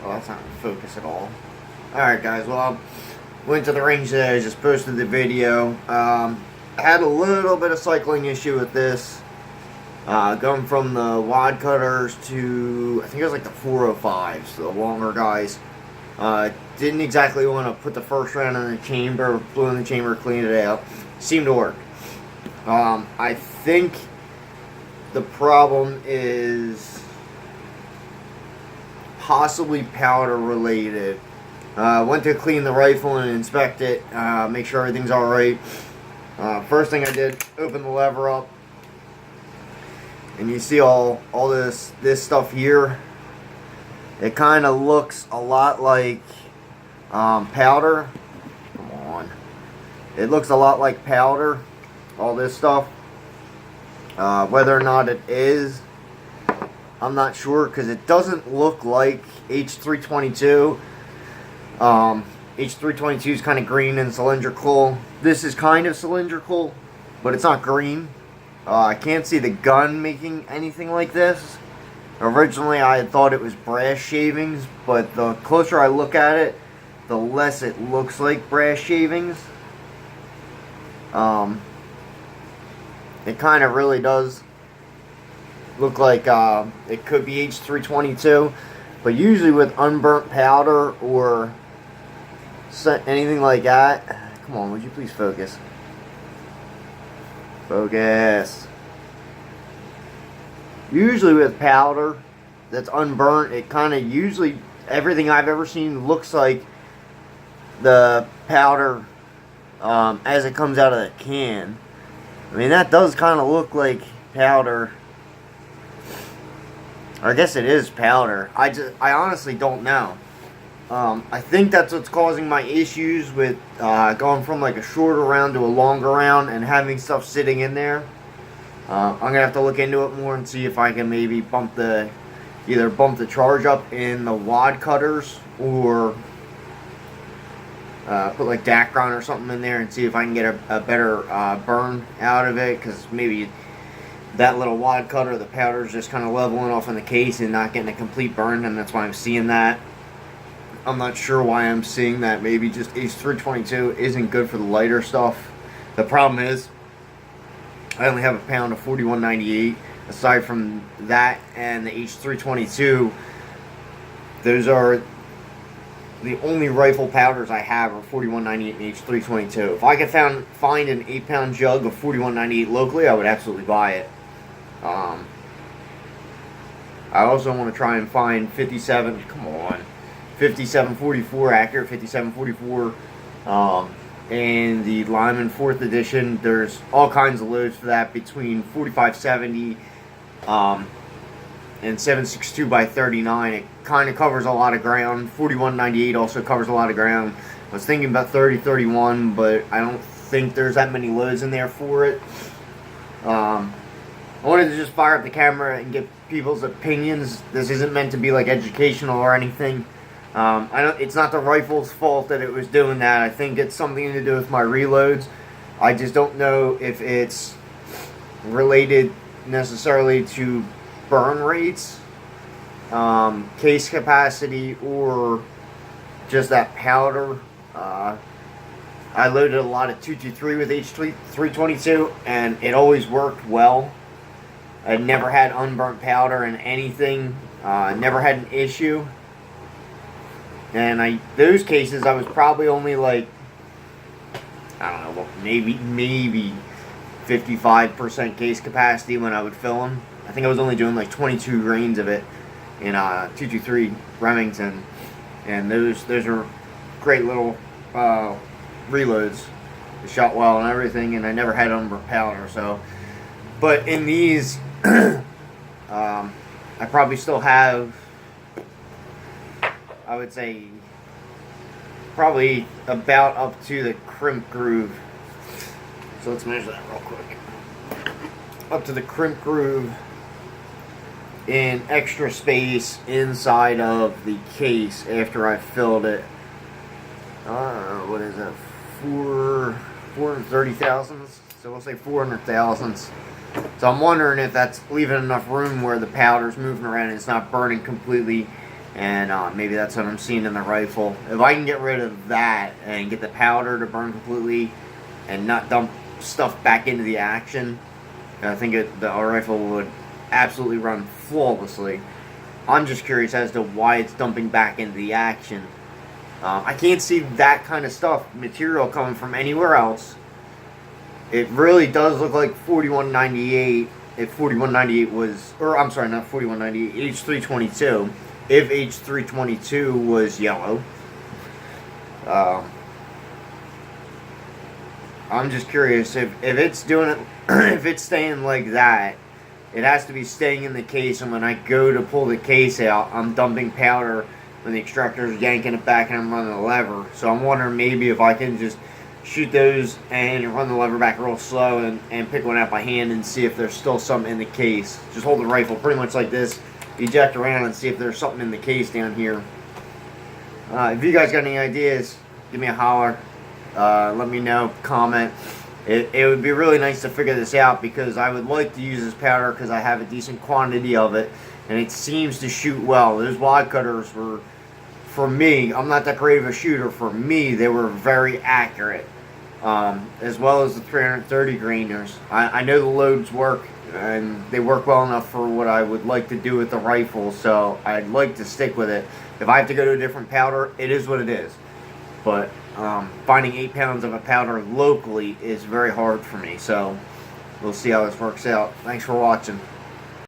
Well, that's not in focus at all. Alright guys, well, I went to the range today. I just posted the video. I had a little bit of cycling issue with this. Going from the wad cutters to, I think it was like the 405s, the longer guys. Didn't exactly want to put the first round in the chamber, blew in the chamber, cleaned it out. Seemed to work. I think the problem is possibly powder related. Went to clean the rifle and inspect it, make sure everything's alright. First thing I did, open the lever up, and you see all this stuff here. It kind of looks a lot like powder. Come on. It looks a lot like powder, all this stuff. Whether or not it is, I'm not sure, because it doesn't look like H322. H322 is kind of green and cylindrical. This is kind of cylindrical, but it's not green. I can't see the gun making anything like this. Originally I had thought it was brass shavings, but the closer I look at it, the less it looks like brass shavings. It kind of really does look like it could be H322, but usually with unburnt powder or anything like that. Come on, would you please focus? Focus. Usually with powder that's unburnt, it kind of usually, everything I've ever seen looks like the powder as it comes out of the can. I mean, that does kind of look like powder. I guess it is powder. I honestly don't know. I think that's what's causing my issues with going from like a shorter round to a longer round and having stuff sitting in there. I'm gonna have to look into it more and see if I can maybe either bump the charge up in the wad cutters, or put like Dacron or something in there and see if I can get a better burn out of it, because maybe that little wad cutter, the powder is just kind of leveling off in the case and not getting a complete burn, and that's why I'm seeing that. I'm not sure why I'm seeing that. Maybe just H322 isn't good for the lighter stuff. The problem is, I only have a pound of 4198. Aside from that and the H322, those are the only rifle powders I have are 4198 and H322. If I could find an 8-pound jug of 4198 locally, I would absolutely buy it. I also want to try and find 5744 accurate 5744 and the Lyman 4th edition. There's all kinds of loads for that between 4570 and 762 by 39. It kind of covers a lot of ground. 4198 also covers a lot of ground. I was thinking about 3031, but I don't think there's that many loads in there for it. I wanted to just fire up the camera and get people's opinions. This isn't meant to be like educational or anything. It's not the rifle's fault that it was doing that. I think it's something to do with my reloads. I just don't know if it's related necessarily to burn rates, case capacity, or just that powder. I loaded a lot of 223 with H322, and it always worked well. I never had unburnt powder in anything. Never had an issue. And those cases, I was probably only like, I don't know, maybe 55% case capacity when I would fill them. I think I was only doing like 22 grains of it in 223 Remington, and those are great little reloads. They shot well and everything, and I never had unburnt powder. So, but in these, I probably still have, I would say, probably about up to the crimp groove. So let's measure that real quick. Up to the crimp groove in extra space inside of the case after I filled it. What is that? 430 thousandths? So we'll say 400 thousandths. So I'm wondering if that's leaving enough room where the powder's moving around and it's not burning completely, and maybe that's what I'm seeing in the rifle. If I can get rid of that and get the powder to burn completely and not dump stuff back into the action, I think our rifle would absolutely run flawlessly. I'm just curious as to why it's dumping back into the action. I can't see that kind of material coming from anywhere else. It really does look like 4198. If 4198 was, or I'm sorry, not 4198, H322. If H322 was yellow. I'm just curious if it's doing it, if it's staying like that. It has to be staying in the case, and when I go to pull the case out, I'm dumping powder when the extractor is yanking it back and I'm running the lever. So I'm wondering maybe if I can just shoot those and run the lever back real slow and pick one out by hand and see if there's still something in the case. Just hold the rifle pretty much like this, eject around and see if there's something in the case down here. If you guys got any ideas, give me a holler. Let me know, comment. It would be really nice to figure this out, because I would like to use this powder because I have a decent quantity of it and it seems to shoot well. Those wad cutters were, for me, I'm not that great of a shooter, for me they were very accurate, as well as the 330 grainers. I know the loads work and they work well enough for what I would like to do with the rifle, so I'd like to stick with it. If I have to go to a different powder, it is what it is. But finding 8 pounds of a powder locally is very hard for me, so we'll see how this works out. Thanks for watching.